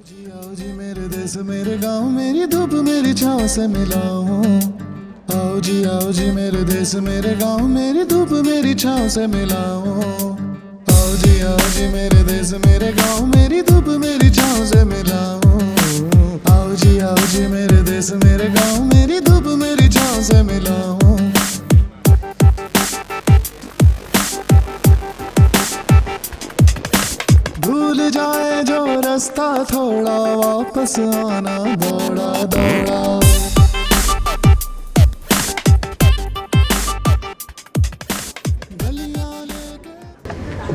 आओ जी मेरे देश मेरे गांव मेरी धूप मेरी छाँव से मिलाओ। आओ जी मेरे देश मेरे गांव मेरी धूप मेरी छाँव से मिलाओ। आओ जी मेरे देश मेरे गांव मेरी धूप मेरी छाँव से मिलाओ। आओ जी मेरे देश मेरे गांव मेरी धूप मेरी छाँव से मिलाओ। भूल जाए जो रास्ता थोड़ा वापस आना दौड़ा दौड़ा।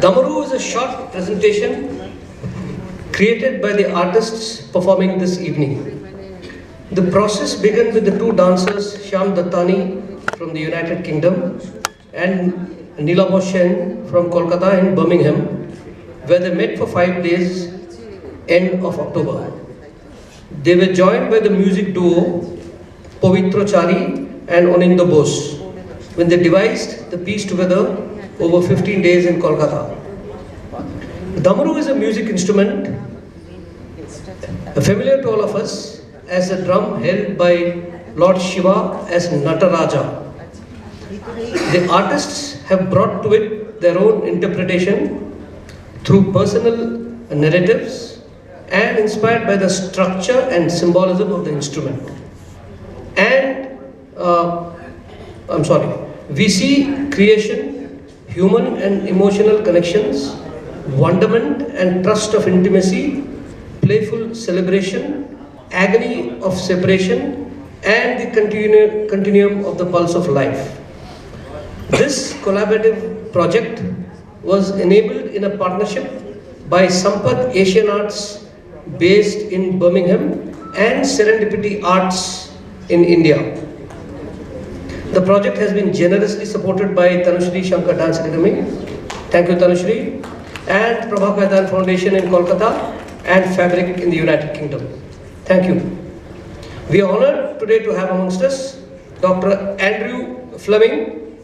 Damaru is a short presentation created by the artists performing this evening. The process began with the two dancers Shyam Dattani from the United Kingdom and Nilava from Kolkata in Birmingham, where they met for 5 days, end of October. They were joined by the music duo Pavithra Chari and Anindo Bose when they devised the piece together over 15 days in Kolkata. Damaru is a music instrument familiar to all of us as a drum held by Lord Shiva as Nataraja. The artists have brought to it their own interpretation through personal narratives and inspired by the structure and symbolism of the instrument. And we see creation, human and emotional connections, wonderment and trust of intimacy, playful celebration, agony of separation, and the continuum of the pulse of life. This collaborative project was enabled in a partnership by Sampad Asian Arts based in Birmingham and Serendipity Arts in India. The project has been generously supported by Tanusree Shankar Dance Academy. Thank you, Tanusree. And Prabha Khaitan Foundation in Kolkata and Fabric in the United Kingdom. Thank you. We are honored today to have amongst us Dr. Andrew Fleming,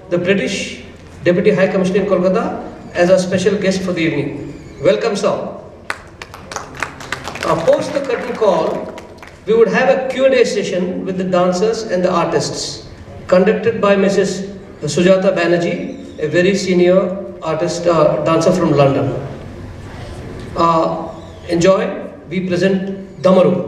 the British Deputy High Commissioner in Kolkata, as our special guest for the evening. Welcome, sir. Post the curtain call, we would have a Q&A session with the dancers and the artists, conducted by Mrs. Sujata Banerjee, a very senior artist, dancer from London. Enjoy. We present Damaru.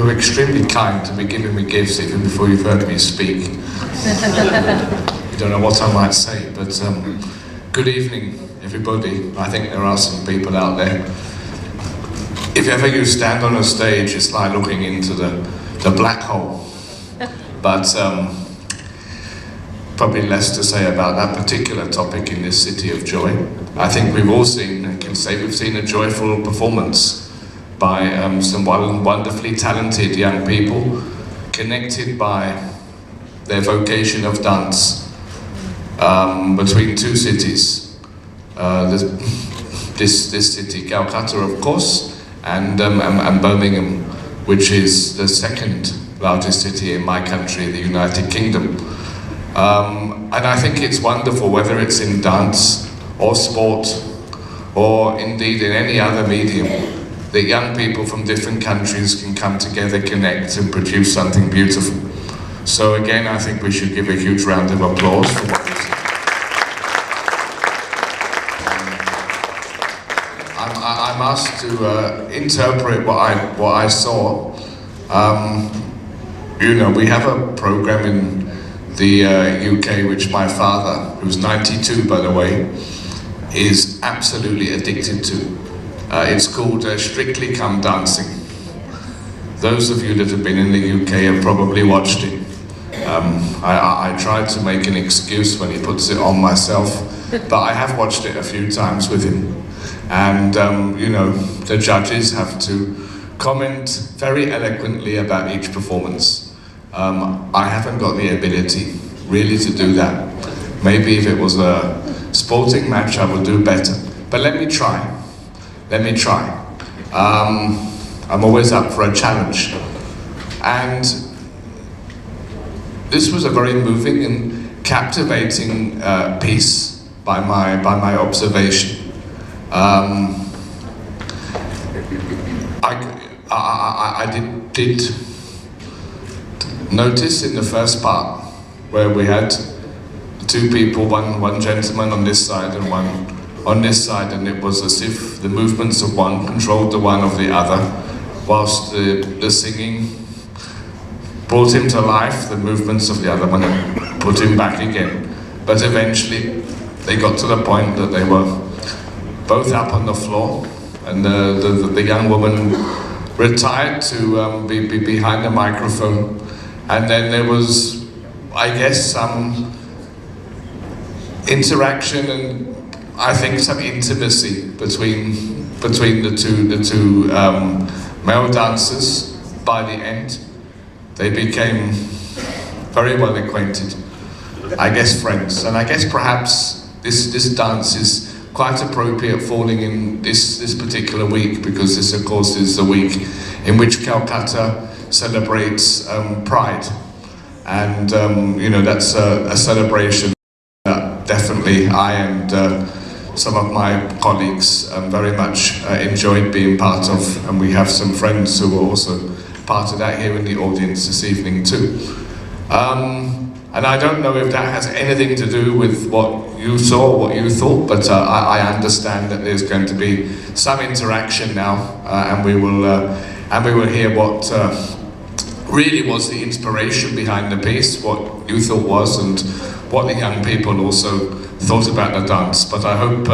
you're extremely kind to be giving me gifts even before you've heard me speak. You don't know what I might say, but good evening, everybody. I think there are some people out there. If ever you stand on a stage, it's like looking into the black hole. But probably less to say about that particular topic in this city of joy. I think we've all seen, I can say we've seen a joyful performance by some wonderfully talented young people, connected by their vocation of dance between two cities. This city, Calcutta, of course, and Birmingham, which is the second largest city in my country, the United Kingdom. And I think it's wonderful, whether it's in dance or sport or indeed in any other medium, that young people from different countries can come together, connect and produce something beautiful. So again, I think we should give a huge round of applause for what this is. I'm asked to interpret what I saw. You know, we have a program in the UK which my father, who's 92 by the way, is absolutely addicted to. It's called Strictly Come Dancing. Those of you that have been in the UK have probably watched it. I tried to make an excuse when he puts it on myself, but I have watched it a few times with him. And you know, the judges have to comment very eloquently about each performance. I haven't got the ability really to do that. Maybe if it was a sporting match I would do better, but let me try. I'm always up for a challenge, and this was a very moving and captivating piece by my observation. I did notice in the first part where we had two people, one gentleman on this side and one on this side, and it was as if the movements of one controlled the one of the other, whilst the singing brought him to life, the movements of the other one put him back again. But eventually they got to the point that they were both up on the floor, and the young woman retired to be behind the microphone, and then there was, I guess, some interaction and I think some intimacy between the two male dancers. By the end, they became very well acquainted, I guess friends, and I guess perhaps this dance is quite appropriate falling in this particular week, because this of course is the week in which Calcutta celebrates Pride, and you know, that's a celebration that definitely I and some of my colleagues very much enjoyed being part of, and we have some friends who are also part of that here in the audience this evening too. And I don't know if that has anything to do with what you saw, what you thought, but I understand that there's going to be some interaction now, and we will hear what really was the inspiration behind the piece, what you thought was, and what the young people also thought about the dance. But I hope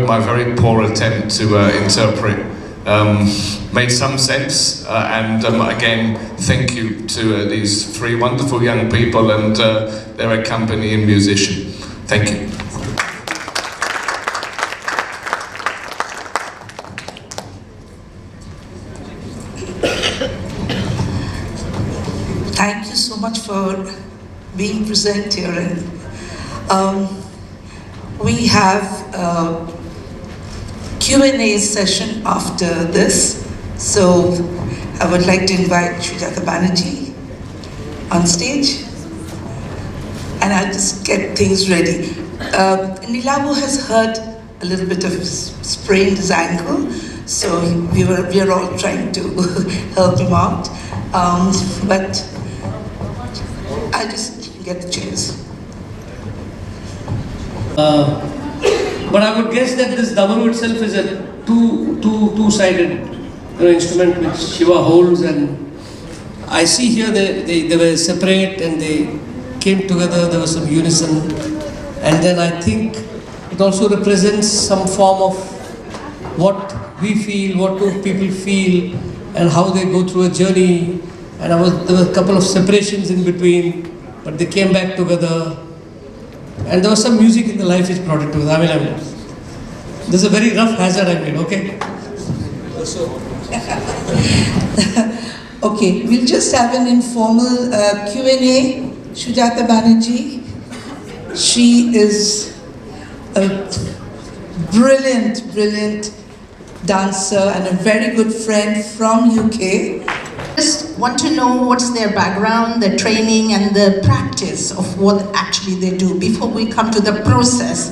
my very poor attempt to interpret made some sense, and again, thank you to these three wonderful young people and their accompanying musician. Thank you. Thank you so much for being present here, and we have a Q&A session after this, so I would like to invite Sujata Banerjee on stage, and I'll just get things ready. Nilava has heard a little bit of sprained his ankle, so we are all trying to help him out, but I'll just get the chairs. But I would guess that this Damaru itself is a two-sided instrument which Shiva holds and I see here they were separate and they came together, there was some unison. And then I think it also represents some form of what we feel, what do people feel, and how they go through a journey. And there were a couple of separations in between, but they came back together. And there was some music in the life which brought it together. I mean, this is a very rough hazard I made, okay? Okay, we'll just have an informal Q&A. Sujata Banerjee, she is a brilliant dancer and a very good friend from UK. Just want to know what's their background, their training, and the practice of what actually they do before we come to the process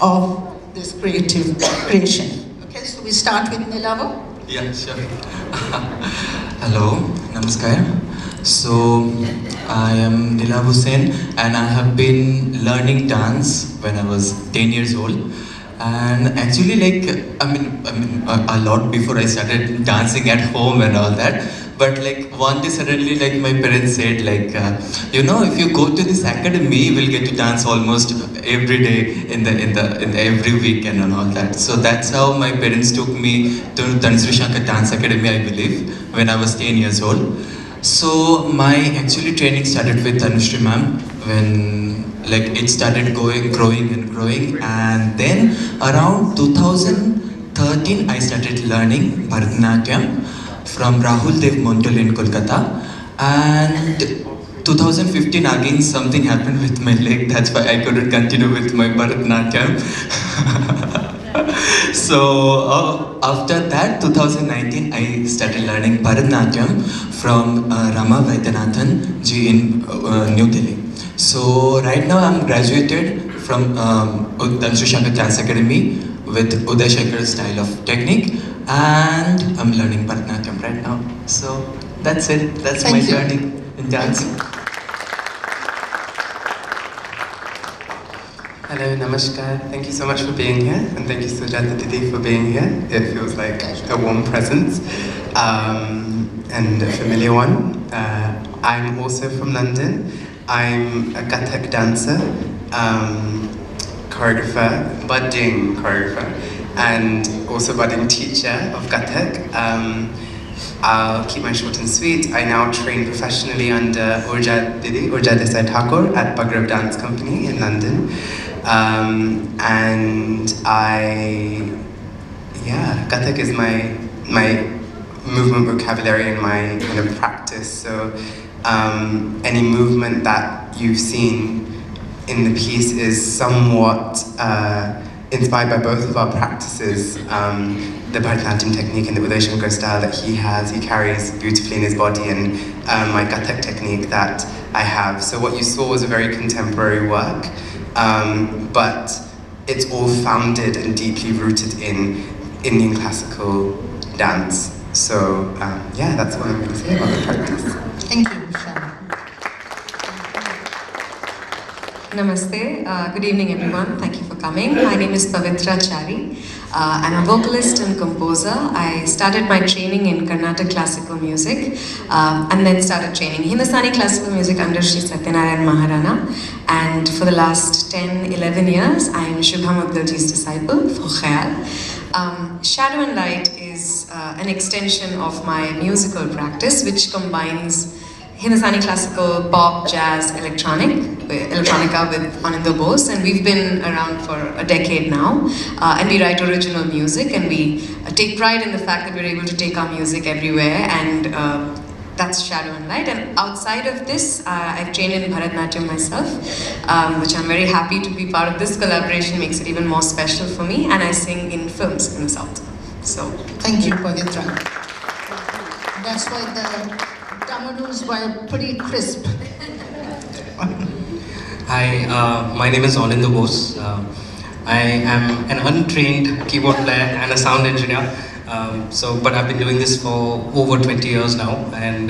of this creation. Okay, so we start with Nilava. Yeah, sure. Hello, namaskar. So, I am Nilava Hussain and I have been learning dance when I was 10 years old. And actually, I mean, a lot before I started dancing at home and all that. But one day suddenly, my parents said, you know, if you go to this academy, you will get to dance almost every day in every weekend and all that. So that's how my parents took me to Tanusree Shankar Dance Academy, I believe, when I was 10 years old. So my actually training started with Tanusree ma'am when it started growing and then around 2013 I started learning Bharatanatyam from Rahul Dev Mondal in Kolkata, and 2015 again something happened with my leg, that's why I couldn't continue with my Bharatanatyam. So after that 2019 I started learning Bharatanatyam from Rama Vaidyanathan ji in New Delhi. So right now I'm graduated from Tanusree Shankar Dance Academy with Uday Shankar style of technique, and I'm learning Bharatanatyam right now. So that's it. That's my journey in dancing. Hello, namaskar. Thank you so much for being here, and thank you Sujata Didi for being here. It feels like a warm presence and a familiar one. I'm also from London. I'm a Kathak dancer, choreographer, budding choreographer, and also budding teacher of Kathak. I'll keep my short and sweet. I now train professionally under Urja Desai Thakur at Bhagrav Dance Company in London. And Kathak is my movement vocabulary and my kind of practice. So any movement that you've seen in the piece is somewhat inspired by both of our practices. The Bharatanatyam technique and the Uday Shankar style that he carries beautifully in his body, and my Kathak technique that I have. So what you saw was a very contemporary work, but it's all founded and deeply rooted in Indian classical dance. So that's what I'm going to say about the practice. Thank you, Shyam. Namaste. Good evening, everyone. Thank you for coming. My name is Pavithra Chari. I'm a vocalist and composer. I started my training in Carnatic classical music and then started training Hindustani classical music under Sri Satyanarayan Maharana. And for the last 10-11 years, I am Shubham Abdulji's disciple for Khayal. Shadow and Light is an extension of my musical practice, which combines Hindustani classical, pop, jazz, electronica with Anindo Bose, and we've been around for a decade now, and we write original music, and we take pride in the fact that we're able to take our music everywhere, and that's Shadow and Light. And outside of this, I've trained in Bharatanatyam myself, which I'm very happy to be part of. This collaboration makes it even more special for me, and I sing in films in the South. So, thank you, Pavithra. That's why the Damarus were pretty crisp. Hi, my name is Anindo Bose. I am an untrained keyboard player and a sound engineer. But I've been doing this for over 20 years now. And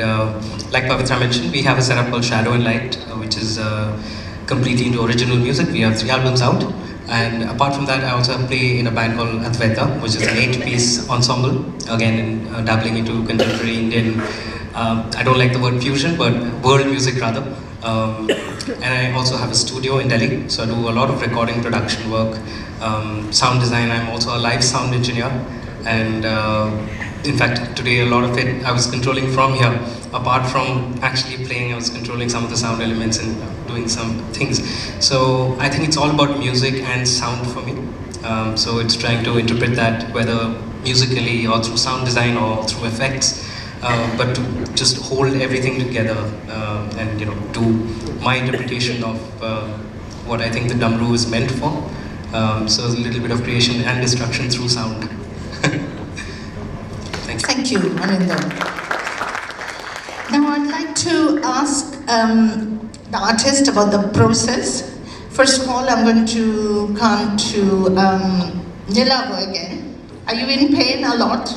like Pavithra mentioned, we have a setup called Shadow and Light, which is completely into original music. We have 3 albums out. And apart from that, I also play in a band called Advaita, which is an 8-piece ensemble, again dabbling into contemporary Indian I don't like the word fusion, but world music rather. And I also have a studio in Delhi, so I do a lot of recording, production work, sound design. I'm also a live sound engineer, and in fact today a lot of it I was controlling from here. Apart from actually playing, I was controlling some of the sound elements and doing some things. So I think it's all about music and sound for me. So it's trying to interpret that, whether musically or through sound design or through effects, but to just hold everything together and do my interpretation of what I think the Damaru is meant for. So a little bit of creation and destruction through sound. Thank you. Thank you, Anindo. Now I'd like to ask the artist about the process. First of all, I'm going to come to Nilava again. Are you in pain a lot?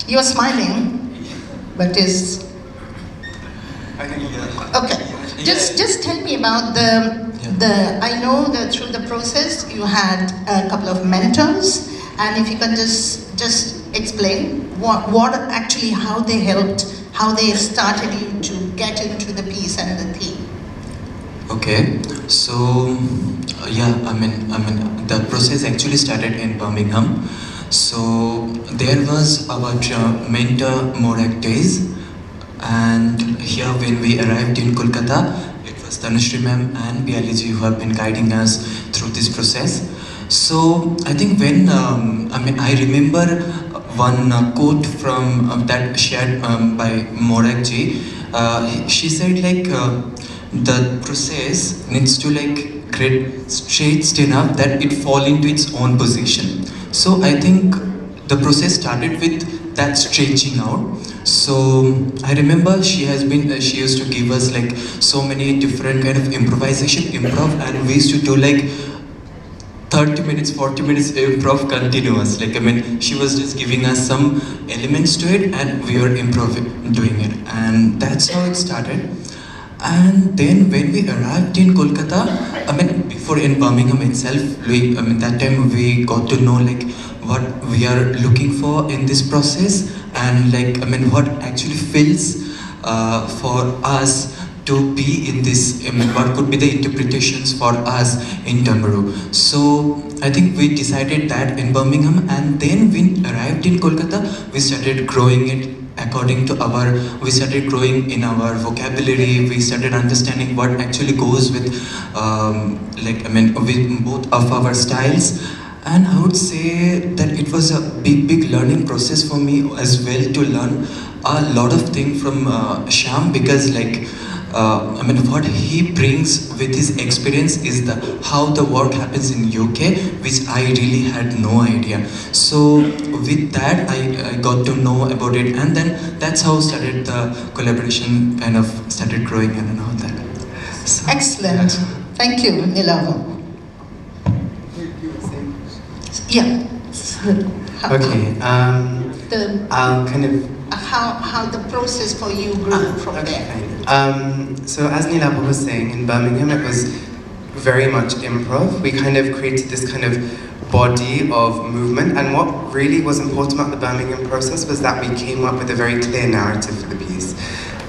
You're smiling, but is... Okay, just tell me about I know that through the process you had a couple of mentors, and if you can just explain what actually, how they helped, how they started you to get into the piece and the theme. Okay, so the process actually started in Birmingham. So there was our mentor Morag Deyes, and here when we arrived in Kolkata, it was Tanusree ma'am and Bialiji who have been guiding us through this process. So I think when I remember one quote from that shared by Morag ji. She said the process needs to get stretched enough that it fall into its own position. So I think the process started with that stretching out. So I remember she used to give us so many different kind of improv, and we used to do 30 minutes, 40 minutes improv continuous. She was just giving us some elements to it and we were doing it. And that's how it started. And then when we arrived in Kolkata, before in Birmingham itself, that time we got to know what we are looking for in this process, and what actually feels for us to be in this, what could be the interpretations for us in Damaru. So I think we decided that in Birmingham, and then we arrived in Kolkata, we started growing it according to we started growing in our vocabulary, we started understanding what actually goes with with both of our styles. And I would say that it was a big learning process for me as well, to learn a lot of things from Shyam, because what he brings with his experience is how the work happens in UK, which I really had no idea. So with that, I got to know about it, and then that's how started the collaboration kind of started growing and all that. So, excellent. Yeah. Thank you, Nilava. Yeah. Okay. I'll kind of how the process for you grew from there. So as Nilava was saying, in Birmingham it was very much improv. We kind of created this kind of body of movement, and what really was important about the Birmingham process was that we came up with a very clear narrative for the piece.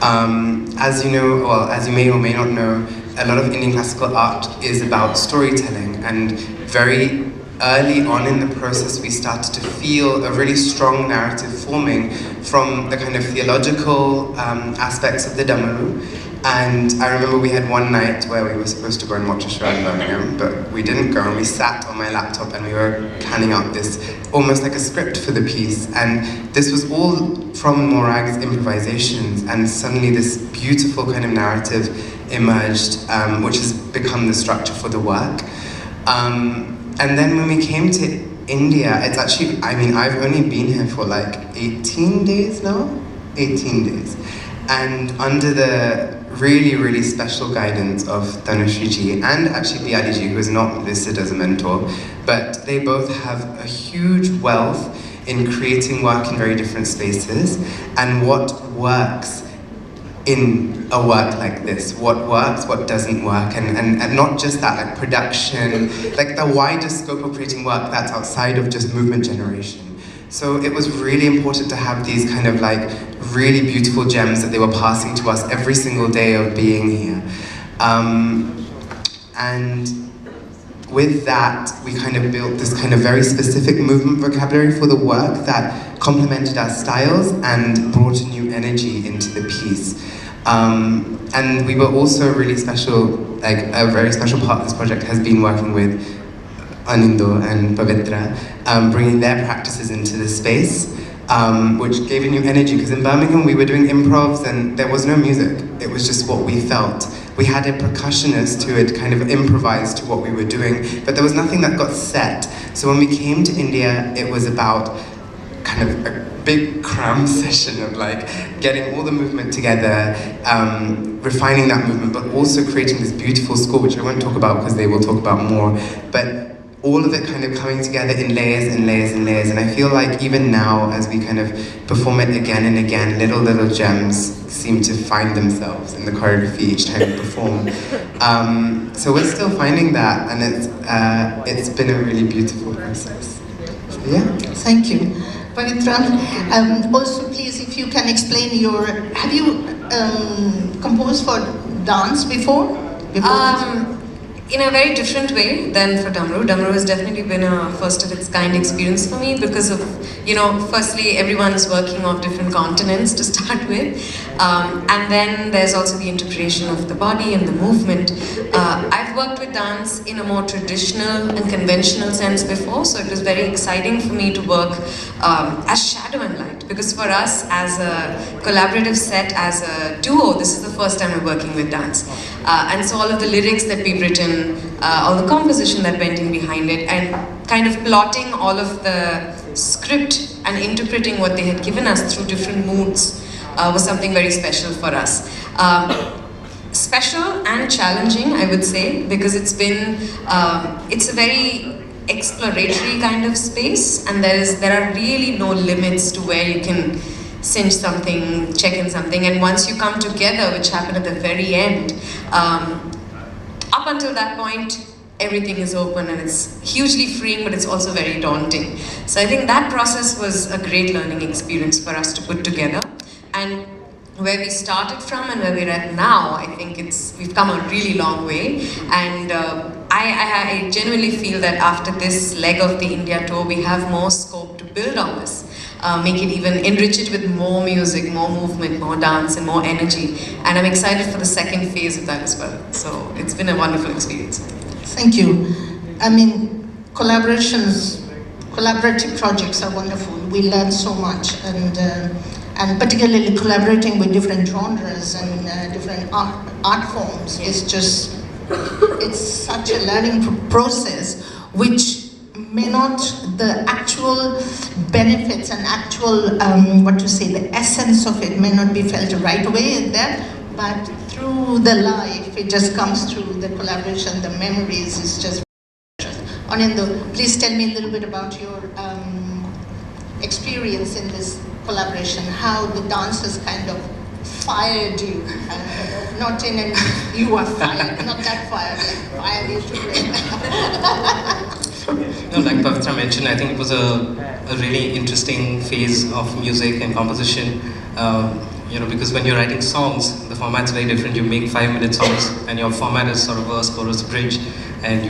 As you know, well, as you may or may not know, a lot of Indian classical art is about storytelling, and very early on in the process we started to feel a really strong narrative forming from the kind of theological aspects of the Damaru. And I remember we had one night where we were supposed to go and watch a show in Birmingham, but we didn't go, and we sat on my laptop and we were planning out this, almost like a script for the piece. And this was all from Morag's improvisations, and suddenly this beautiful kind of narrative emerged, which has become the structure for the work. And then when we came to India, it's actually, I've only been here for 18 days now? 18 days. And under the really, really special guidance of Tanusree ji and actually Biali ji, who is not listed as a mentor, but they both have a huge wealth in creating work in very different spaces, and what works in a work like this, what works, what doesn't work, and not just that, production, the wider scope of creating work that's outside of just movement generation. So it was really important to have these kind of like really beautiful gems that they were passing to us every single day of being here. And with that, we kind of built this kind of very specific movement vocabulary for the work that complemented our styles and brought a new energy into the piece. And we were also really special, like a very special part of this project has been working with Anindo and Pavithra, bringing their practices into the space, which gave a new energy, because in Birmingham we were doing improvs and there was no music, it was just what we felt. We had a percussionist who had kind of improvised to what we were doing, but there was nothing that got set. So when we came to India, it was about kind of a big cram session of like getting all the movement together, refining that movement, but also creating this beautiful score, which I won't talk about because they will talk about more, but all of it kind of coming together in layers and layers and layers. And I feel like even now, as we kind of perform it again and again, little gems seem to find themselves in the choreography each time we perform. So we're still finding that, and it's been a really beautiful process. So, yeah. Thank you. Pavithra, also please, if you can explain have you composed for dance before? In a very different way than for Damaru. Damaru has definitely been a first of its kind experience for me because of, firstly everyone's working off different continents to start with, and then there's also the interpretation of the body and the movement. I've worked with dance in a more traditional and conventional sense before, so it was very exciting for me to work as shadow and light, because for us as a collaborative set, as a duo, this is the first time we're working with dance. And so all of the lyrics that we've written, all the composition that went in behind it, and kind of plotting all of the script and interpreting what they had given us through different moods was something very special for us. Special and challenging, I would say, because it's a very exploratory kind of space, and there are really no limits to where you can cinch something, check in something, and once you come together, which happened at the very end, up until that point, everything is open and it's hugely freeing, but it's also very daunting. So I think that process was a great learning experience for us to put together. And where we started from and where we're at now, I think we've come a really long way. And I genuinely feel that after this leg of the India tour, we have more scope to build on this. Make it even, enrich it with more music, more movement, more dance and more energy. And I'm excited for the second phase of that as well. So it's been a wonderful experience. Thank you. I mean, collaborative projects are wonderful. We learn so much, and particularly collaborating with different genres and different art forms is just, it's such a learning process, which may not, the actual benefits and actual, the essence of it may not be felt right away in there, but through the life, it just comes through the collaboration, the memories, is just Anindo, please tell me a little bit about your experience in this collaboration, how the dancers kind of fired you, not in an, you are fired, not that fired, like fired you to play. Like Pavithra mentioned, I think it was a really interesting phase of music and composition. Because when you're writing songs, the format's very different. You make 5-minute songs, and your format is sort of verse, chorus, bridge, and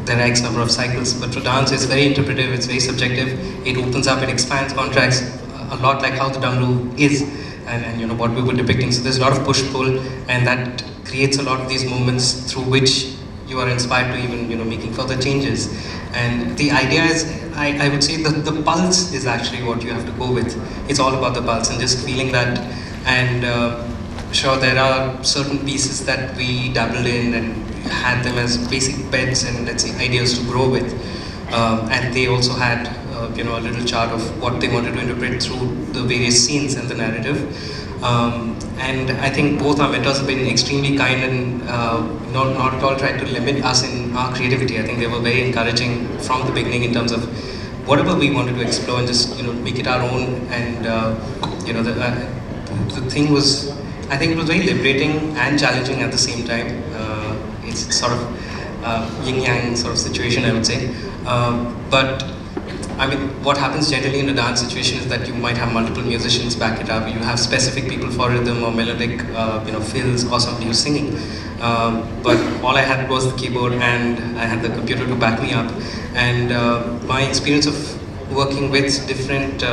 there are X number of cycles. But for dance, it's very interpretive, it's very subjective. It opens up, it expands contracts a lot like how the Damaru is, and what we were depicting. So there's a lot of push-pull, and that creates a lot of these moments through which you are inspired to even making further changes. And the idea is, I would say the pulse is actually what you have to go with. It's all about the pulse and just feeling that. And sure, there are certain pieces that we dabbled in and had them as basic beds and, let's say, ideas to grow with. And they also had a little chart of what they wanted to interpret through the various scenes and the narrative. And I think both our mentors have been extremely kind and not at all tried to limit us in our creativity. I think they were very encouraging from the beginning in terms of whatever we wanted to explore and just make it our own. And the thing was, I think it was very liberating and challenging at the same time. It's sort of yin-yang sort of situation, I would say. But I mean, what happens generally in a dance situation is that you might have multiple musicians back it up. You have specific people for rhythm or melodic, fills, or somebody who's singing. But all I had was the keyboard, and I had the computer to back me up. And my experience of working with different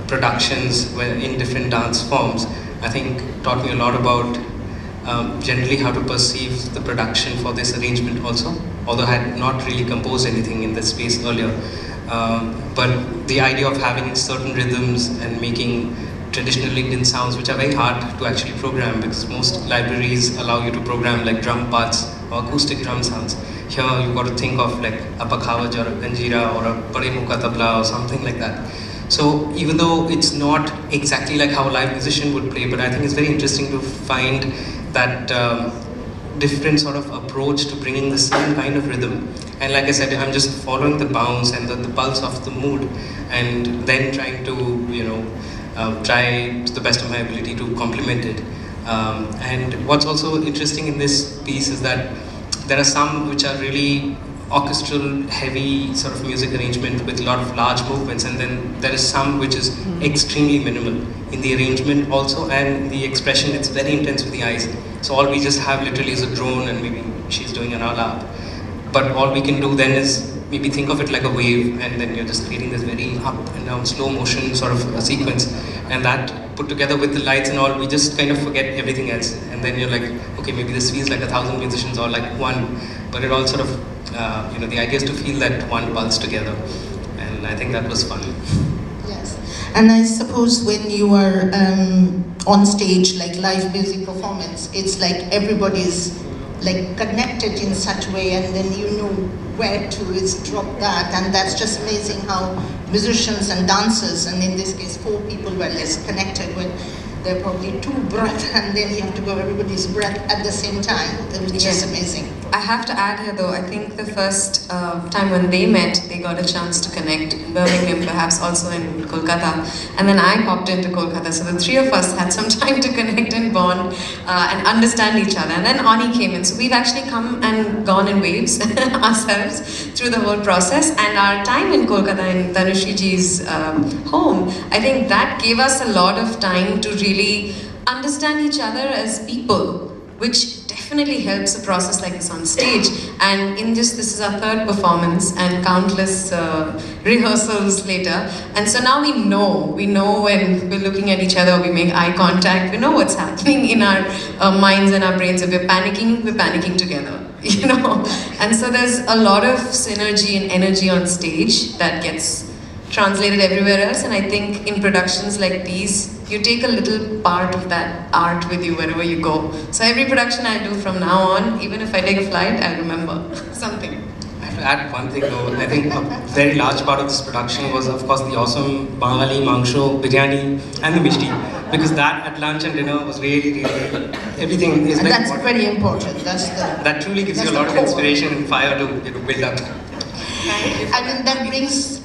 productions in different dance forms, I think taught me a lot about generally how to perceive the production for this arrangement also, although I had not really composed anything in this space earlier. But the idea of having certain rhythms and making traditional Indian sounds, which are very hard to actually program, because most libraries allow you to program like drum parts or acoustic drum sounds. Here you've got to think of like a pakhawaj or a kanjira or a pare mukha tabla or something like that. So even though it's not exactly like how a live musician would play, but I think it's very interesting to find that different sort of approach to bringing the same kind of rhythm. And like I said, I'm just following the bounce and the pulse of the mood, and then trying to, try to the best of my ability to complement it. And what's also interesting in this piece is that there are some which are really orchestral, heavy sort of music arrangement with a lot of large movements, and then there is some which is extremely minimal in the arrangement also, and the expression, it's very intense with the eyes. So all we just have literally is a drone, and maybe she's doing an alap. But all we can do then is maybe think of it like a wave, and then you're just creating this very up and down slow motion sort of a sequence, and that put together with the lights and all, we just kind of forget everything else, and then you're like, okay, maybe this feels like 1,000 musicians or like one, but it all sort of, the idea is to feel that one pulse together, and I think that was fun. Yes, and I suppose when you are on stage, like live music performance, it's like everybody's like connected in such a way, and then you know where to drop that, and that's just amazing how musicians and dancers, and in this case 4 people were less connected when there are probably 2 breaths, and then you have to go everybody's breath at the same time. It was just amazing. I have to add here though, I think the first time when they met, they got a chance to connect in Birmingham, perhaps also in Kolkata, and then I popped into Kolkata, so the 3 of us had some time to connect and bond and understand each other, and then Ani came in, so we've actually come and gone in waves ourselves through the whole process, and our time in Kolkata, in Tanusree ji's home, I think that gave us a lot of time to really understand each other as people, which definitely helps a process like this on stage. And in this is our 3rd performance and countless rehearsals later. And so now we know when we're looking at each other, we make eye contact, we know what's happening in our minds and our brains. If we're panicking together, And so there's a lot of synergy and energy on stage that gets translated everywhere else. And I think in productions like these, you take a little part of that art with you wherever you go. So every production I do from now on, even if I take a flight, I'll remember something. I have to add one thing though. I think a very large part of this production was, of course, the awesome Bengali mangsho, biryani, and the mishti. Because that at lunch and dinner was really, everything is and like... that's very important. That truly gives you a lot of inspiration and fire to build up. I mean, that brings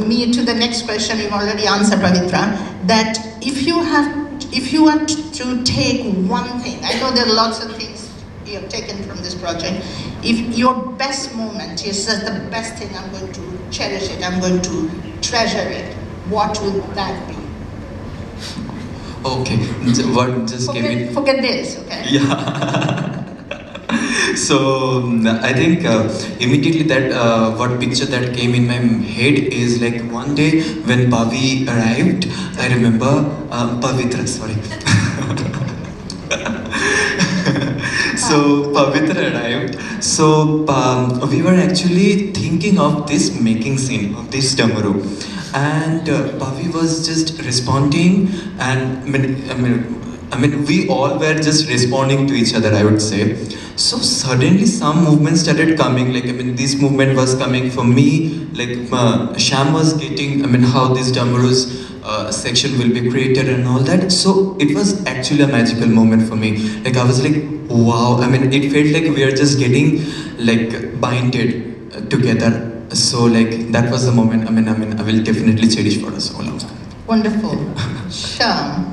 me to the next question you've already answered, Pavithra, that if you were to take one thing, I know there are lots of things you have taken from this project, if your best moment is the best thing, I'm going to cherish it, I'm going to treasure it, what would that be? Okay, what just give me... Forget this, okay? Yeah. So I think immediately that what picture that came in my head is like one day when Pavi arrived, I remember Pavithra, sorry. So Pavithra arrived. So we were actually thinking of this making scene of this Damaru, and Pavi was just responding, and I mean, we all were just responding to each other, I would say. So suddenly some movement started coming, like, this movement was coming for me, like Shyam was getting, how this Damaru's section will be created and all that. So it was actually a magical moment for me. Like, I was like, wow, it felt like we are just getting, like, binded together. So, like, that was the moment, I will definitely cherish for us all. Wonderful. Shyam.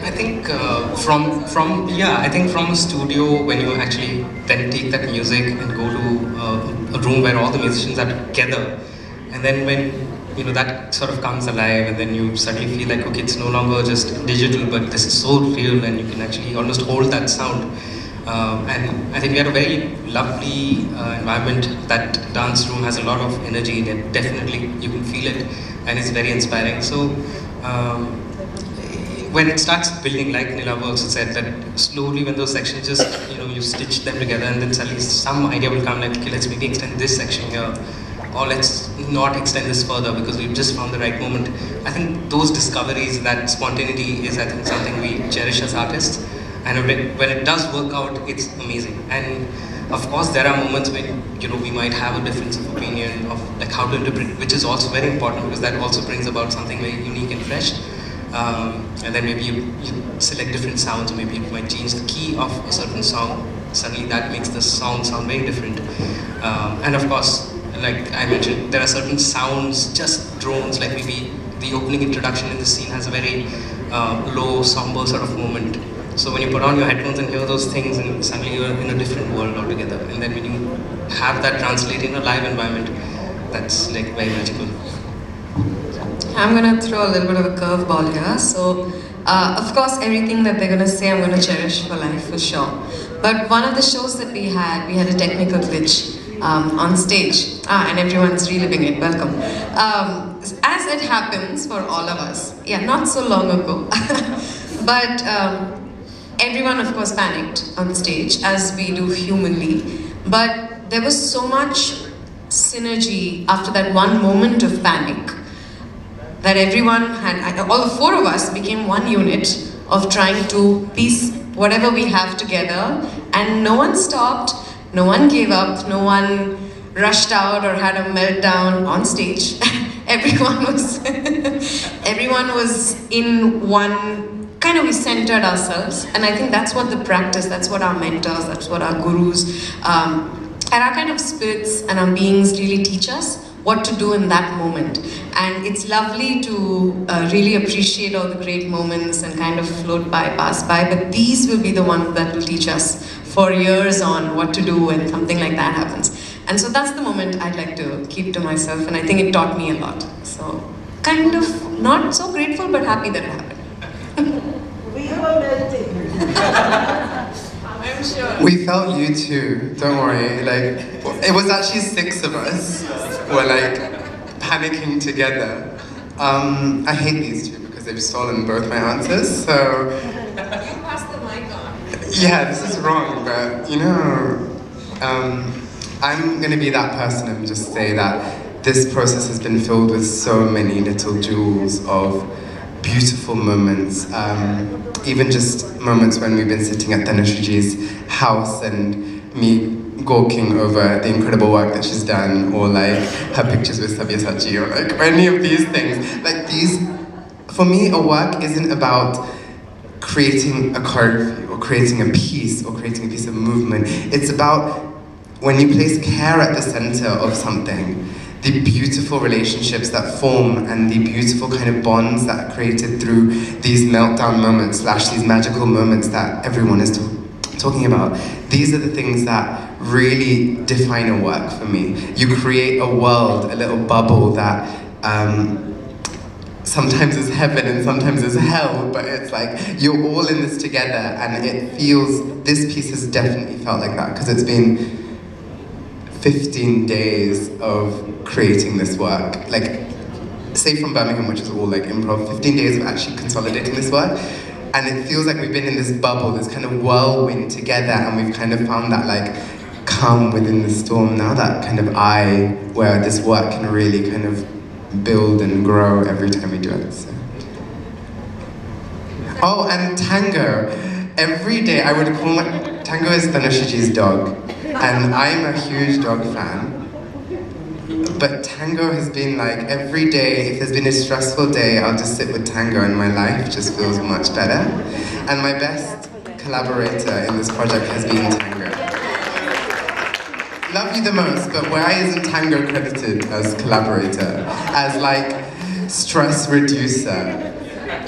I think I think from a studio, when you actually then take that music and go to a room where all the musicians are together, and then when that sort of comes alive, and then you suddenly feel like, okay, it's no longer just digital, but this is so real, and you can actually almost hold that sound. And I think we had a very lovely environment. That dance room has a lot of energy in it. Definitely, you can feel it, and it's very inspiring. So when it starts building, like Nilava also said, that slowly when those sections just you stitch them together, and then suddenly some idea will come, like, okay, let's maybe extend this section here, or let's not extend this further because we've just found the right moment. I think those discoveries, that spontaneity is, I think, something we cherish as artists. And when it does work out, it's amazing. And of course, there are moments when we might have a difference of opinion of like how to interpret, which is also very important because that also brings about something very unique and fresh. And then maybe you select different sounds, or maybe you might change the key of a certain song. Suddenly, that makes the song sound very different. And of course, like I mentioned, there are certain sounds, just drones. Like maybe the opening introduction in the scene has a very low, somber sort of moment. So when you put on your headphones and hear those things, and suddenly you're in a different world altogether. And then when you have that translate in a live environment, that's like very magical. I'm gonna throw a little bit of a curveball here. So, of course, everything that they're gonna say, I'm gonna cherish for life, for sure. But one of the shows that we had a technical glitch on stage. And everyone's reliving it. Welcome. As it happens for all of us, not so long ago, but everyone, of course, panicked on stage, as we do humanly. But there was so much synergy after that one moment of panic that everyone had, all four of us became one unit of trying to piece whatever we have together, and no one stopped, no one gave up, no one rushed out or had a meltdown on stage. everyone was in one, kind of we centered ourselves, and I think that's what the practice, that's what our mentors, that's what our gurus, and our kind of spirits and our beings really teach us what to do in that moment. And it's lovely to really appreciate all the great moments and kind of float by, pass by, but these will be the ones that will teach us for years on what to do when something like that happens. And so that's the moment I'd like to keep to myself, and I think it taught me a lot. So kind of not so grateful, but happy that it happened. We were melting. I'm sure. We felt you too, don't worry. Like, it was actually 6 of us were like panicking together. I hate these two because they've stolen both my answers, so... You passed the mic on. Yeah, this is wrong, but I'm gonna be that person and just say that this process has been filled with so many little jewels of beautiful moments. Even just moments when we've been sitting at Tanusree's house and me gawking over the incredible work that she's done, or like her pictures with Sabyasachi, or like any of these things. Like these, for me, a work isn't about creating a choreography or creating a piece or creating a piece of movement. It's about when you place care at the center of something, the beautiful relationships that form and the beautiful kind of bonds that are created through these meltdown moments / these magical moments that everyone is talking about. These are the things that really define a work for me. You create a world, a little bubble that sometimes is heaven and sometimes is hell, but it's like you're all in this together, and it feels, this piece has definitely felt like that because it's been 15 days of creating this work. Like, say from Birmingham, which is all like improv, 15 days of actually consolidating this work. And it feels like we've been in this bubble, this kind of whirlwind together, and we've kind of found that like calm within the storm. Now that kind of eye where this work can really kind of build and grow every time we do it. So. Oh, and Tango. Every day I would call Tango is Tanusree's dog, and I'm a huge dog fan. But Tango has been like, every day, if there's been a stressful day, I'll just sit with Tango and my life just feels much better. And my best collaborator in this project has been Tango. Love you the most, but why isn't Tango credited as collaborator? As like, stress reducer?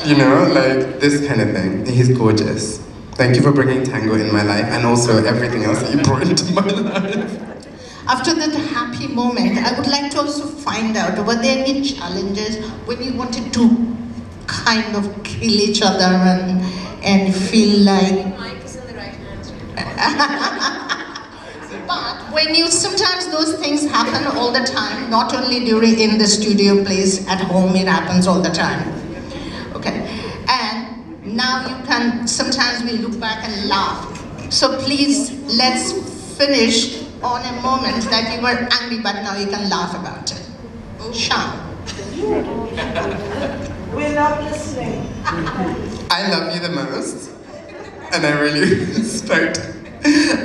You know, like this kind of thing. He's gorgeous. Thank you for bringing tango in my life and also everything else that you brought into my life. After that happy moment, I would like to also find out, were there any challenges when you wanted to kind of kill each other and feel like... Mic is in the right hand. But when you, sometimes those things happen all the time, not only during in the studio place, at home, it happens all the time. Okay, and now you can, sometimes we look back and laugh. So please, let's finish on a moment that you were angry, but now you can laugh about it. Shyam. We're not listening. I love you the most, and I really respect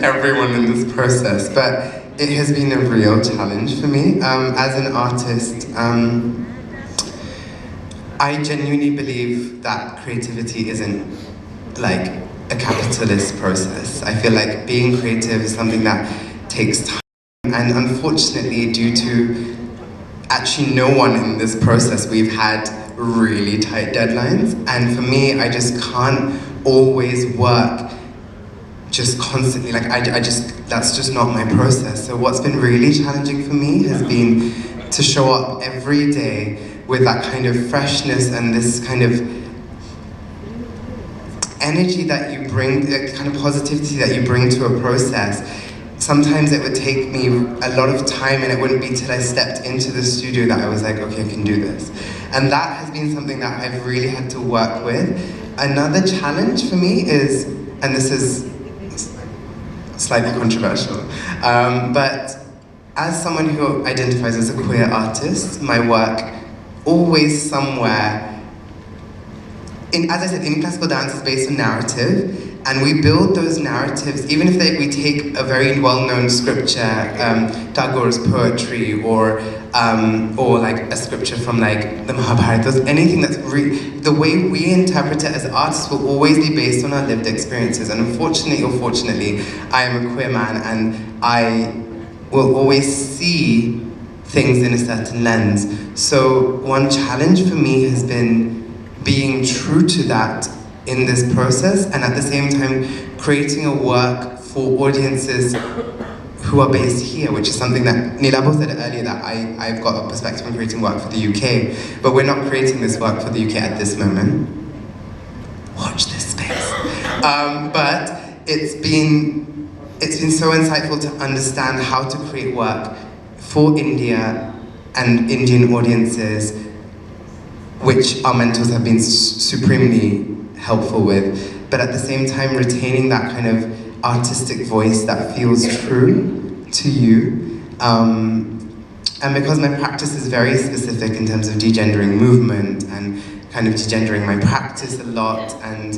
everyone in this process, but it has been a real challenge for me. As an artist, I genuinely believe that creativity isn't like a capitalist process. I feel like being creative is something that takes time, and unfortunately, due to actually no one in this process, we've had really tight deadlines, and for me, I just can't always work just constantly, like I just, that's just not my process. So what's been really challenging for me has been to show up every day with that kind of freshness and this kind of energy that you bring, the kind of positivity that you bring to a process. Sometimes it would take me a lot of time, and it wouldn't be till I stepped into the studio that I was like, okay, I can do this. And that has been something that I've really had to work with. Another challenge for me is, and this is slightly controversial, but as someone who identifies as a queer artist, my work always somewhere, as I said, in classical dance is based on narrative, and we build those narratives, even if we take a very well-known scripture, Tagore's poetry, or like a scripture from like the Mahabharata, anything that's the way we interpret it as artists will always be based on our lived experiences. And unfortunately or fortunately, I am a queer man, and I will always see things in a certain lens. So one challenge for me has been being true to that in this process, and at the same time creating a work for audiences who are based here, which is something that Nilava said earlier, that I've got a perspective on creating work for the UK, but we're not creating this work for the UK at this moment. Watch this space. But it's been so insightful to understand how to create work for India and Indian audiences, which our mentors have been supremely helpful with, but at the same time retaining that kind of artistic voice that feels true to you. And because my practice is very specific in terms of degendering movement and kind of degendering my practice a lot, and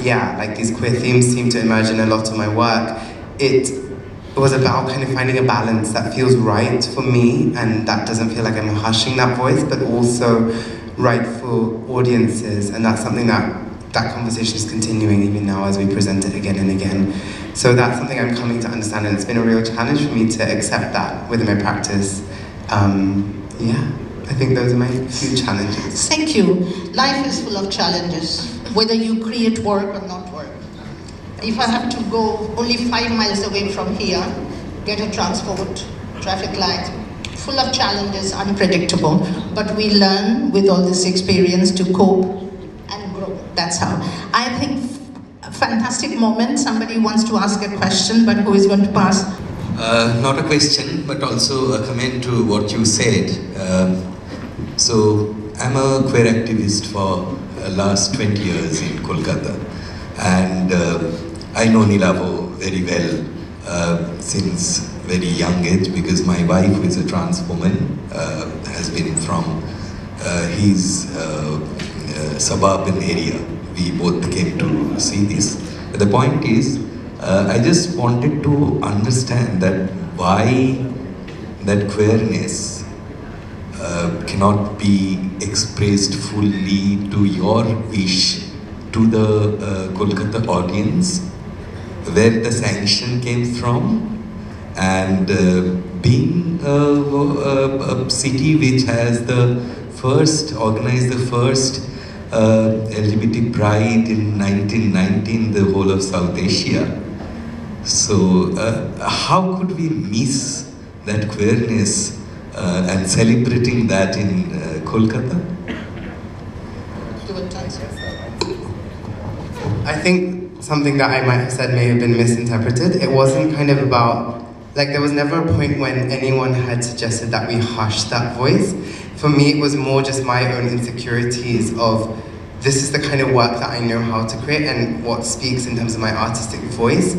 yeah, like these queer themes seem to emerge in a lot of my work, it was about kind of finding a balance that feels right for me, and that doesn't feel like I'm hushing that voice, but also right for audiences, and that's something that conversation is continuing even now as we present it again and again. So that's something I'm coming to understand, and it's been a real challenge for me to accept that within my practice. Yeah, I think those are my few challenges. Thank you. Life is full of challenges, whether you create work or not work. If I have to go only 5 miles away from here, get a transport, traffic light, full of challenges, unpredictable, but we learn with all this experience to cope and grow. That's how. I think a fantastic moment. Somebody wants to ask a question, but who is going to pass? Not a question, but also a comment to what you said. So I'm a queer activist for last 20 years in Kolkata, and I know Nilava very well since very young age, because my wife, who is a trans woman, has been from his suburban area. We both came to see this. But the point is, I just wanted to understand that why that queerness cannot be expressed fully to your wish to the Kolkata audience, where the sanction came from, and being a city which has the organized the first LGBT pride in 1990 in the whole of South Asia. So how could we miss that queerness and celebrating that in Kolkata? I think something that I might have said may have been misinterpreted. It wasn't kind of about, like, there was never a point when anyone had suggested that we hush that voice. For me, it was more just my own insecurities of, this is the kind of work that I know how to create and what speaks in terms of my artistic voice.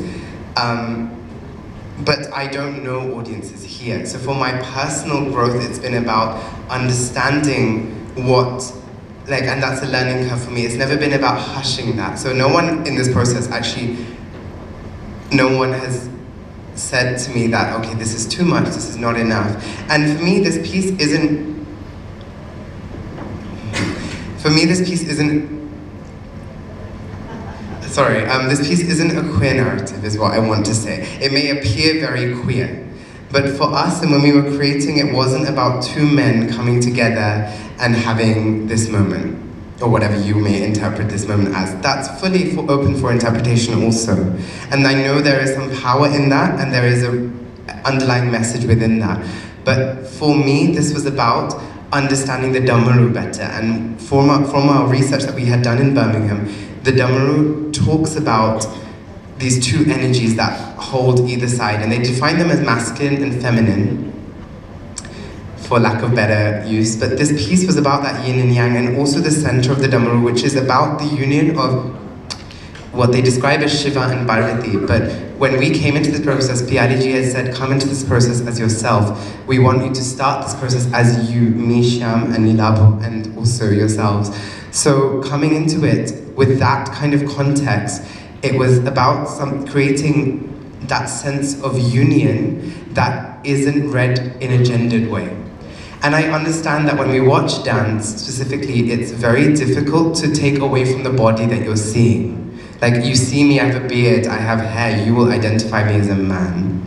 But I don't know audiences here. So for my personal growth, it's been about understanding what, like, and that's a learning curve for me. It's never been about hushing that. So no one in this process actually, no one has said to me that, okay, this is too much, this is not enough. And for me, this piece isn't, this piece isn't a queer narrative, is what I want to say. It may appear very queer, but for us, and when we were creating, it wasn't about two men coming together and having this moment, or whatever you may interpret this moment as. That's fully open for interpretation also. And I know there is some power in that, and there is an underlying message within that. But for me, this was about understanding the Damaru better. And from our research that we had done in Birmingham, the Damaru talks about these two energies that hold either side, and they define them as masculine and feminine, for lack of better use. But this piece was about that yin and yang, and also the center of the Damaru, which is about the union of what they describe as Shiva and Parvati. But when we came into this process, Pialiji has said, come into this process as yourself. We want you to start this process as you, me, Shyam, and Nilava, and also yourselves. So coming into it with that kind of context, it was about creating that sense of union that isn't read in a gendered way. And I understand that when we watch dance, specifically, it's very difficult to take away from the body that you're seeing. Like, you see me, I have a beard, I have hair, you will identify me as a man.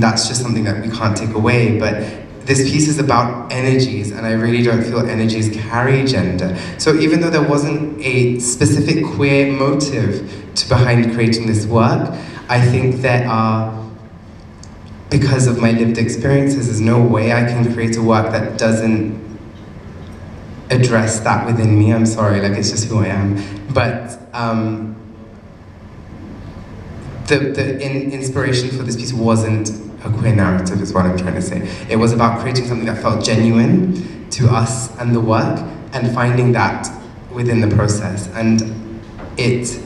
That's just something that we can't take away, but this piece is about energies, and I really don't feel energies carry gender. So even though there wasn't a specific queer motive behind creating this work, I think there are, because of my lived experiences, there's no way I can create a work that doesn't address that within me. I'm sorry, like, it's just who I am. But the inspiration for this piece wasn't a queer narrative, is what I'm trying to say. It was about creating something that felt genuine to us and the work, and finding that within the process. And it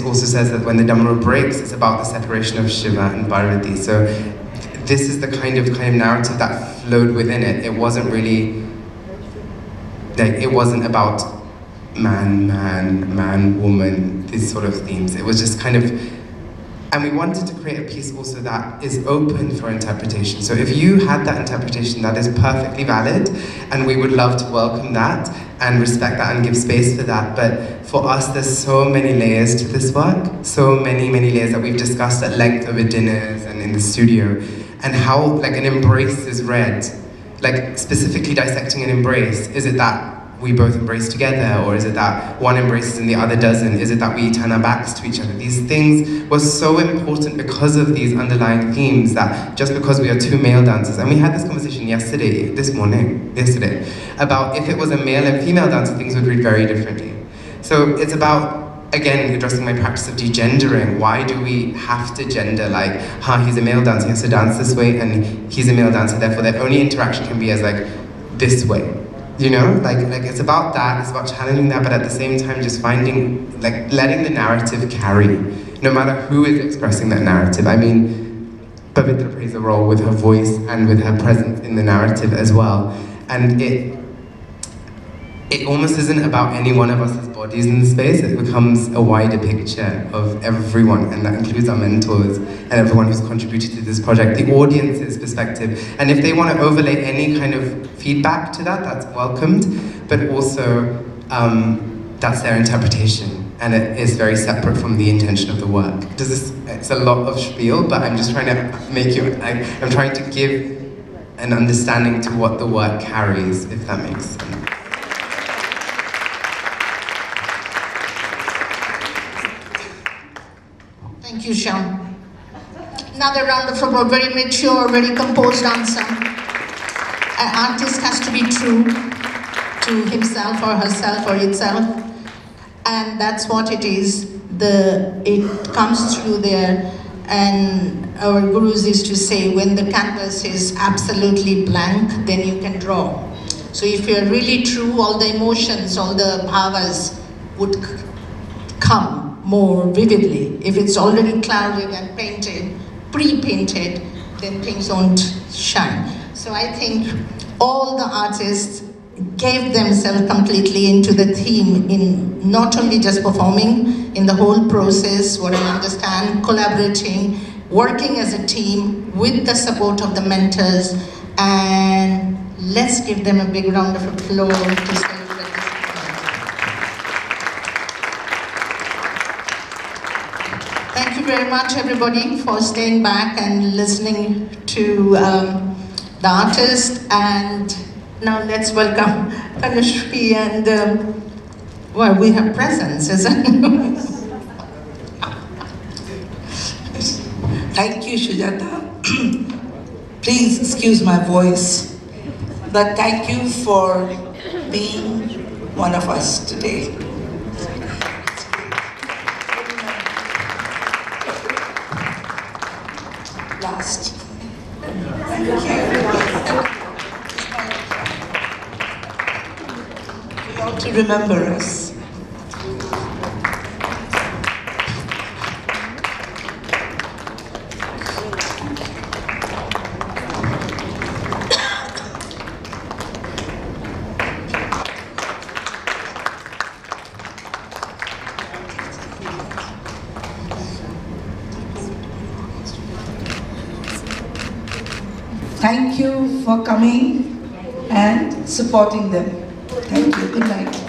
also says that when the Damaru breaks, it's about the separation of Shiva and Parvati. So this is the kind of narrative that flowed within it. It wasn't really, like, it wasn't about man, woman, these sort of themes. It was just kind of, and we wanted to create a piece also that is open for interpretation. So if you had that interpretation, that is perfectly valid, and we would love to welcome that and respect that and give space for that. But for us, there's so many layers to this work, so many layers that we've discussed at length over dinners and in the studio, and how, like, an embrace is read, like, specifically dissecting an embrace. Is it that we both embrace together, or is it that one embraces and the other doesn't? Is it that we turn our backs to each other? These things were so important because of these underlying themes, that just because we are two male dancers, and we had this conversation yesterday, about if it was a male and female dancer, things would read very differently. So it's about, again, addressing my practice of degendering. Why do we have to gender, like, he's a male dancer, he has to dance this way, and he's a male dancer, therefore their only interaction can be as, like, this way. You know, like it's about that, it's about challenging that, but at the same time just finding, like, letting the narrative carry, no matter who is expressing that narrative. I mean, Pavithra plays a role with her voice and with her presence in the narrative as well. And it almost isn't about any one of us as bodies in the space, it becomes a wider picture of everyone, and that includes our mentors and everyone who's contributed to this project, the audience's perspective. And if they want to overlay any kind of feedback to that, that's welcomed, but also that's their interpretation. and it is very separate from the intention of the work. It's a lot of spiel, but I'm just trying to make you, I'm trying to give an understanding to what the work carries, if that makes sense. Thank you, Shyam. Another round of applause. Very mature, very composed answer. An artist has to be true to himself or herself or itself, and that's what it is. It comes through there, and our gurus used to say, when the canvas is absolutely blank, then you can draw. So if you're really true, all the emotions, all the bhavas would come more vividly. If it's already clouded and painted, pre-painted, then things won't shine. So I think all the artists gave themselves completely into the theme, in not only just performing, in the whole process, what I understand, collaborating, working as a team with the support of the mentors, and let's give them a big round of applause to celebrate this. Thank you very much, everybody, for staying back and listening to the artist. And now let's welcome Tanusree, and well, we have presents, isn't it? Thank you, Sujata. Please excuse my voice, but thank you for being one of us today. Last. Thank you. You ought to remember us. Thank you for coming and supporting them. Thank you. Good night.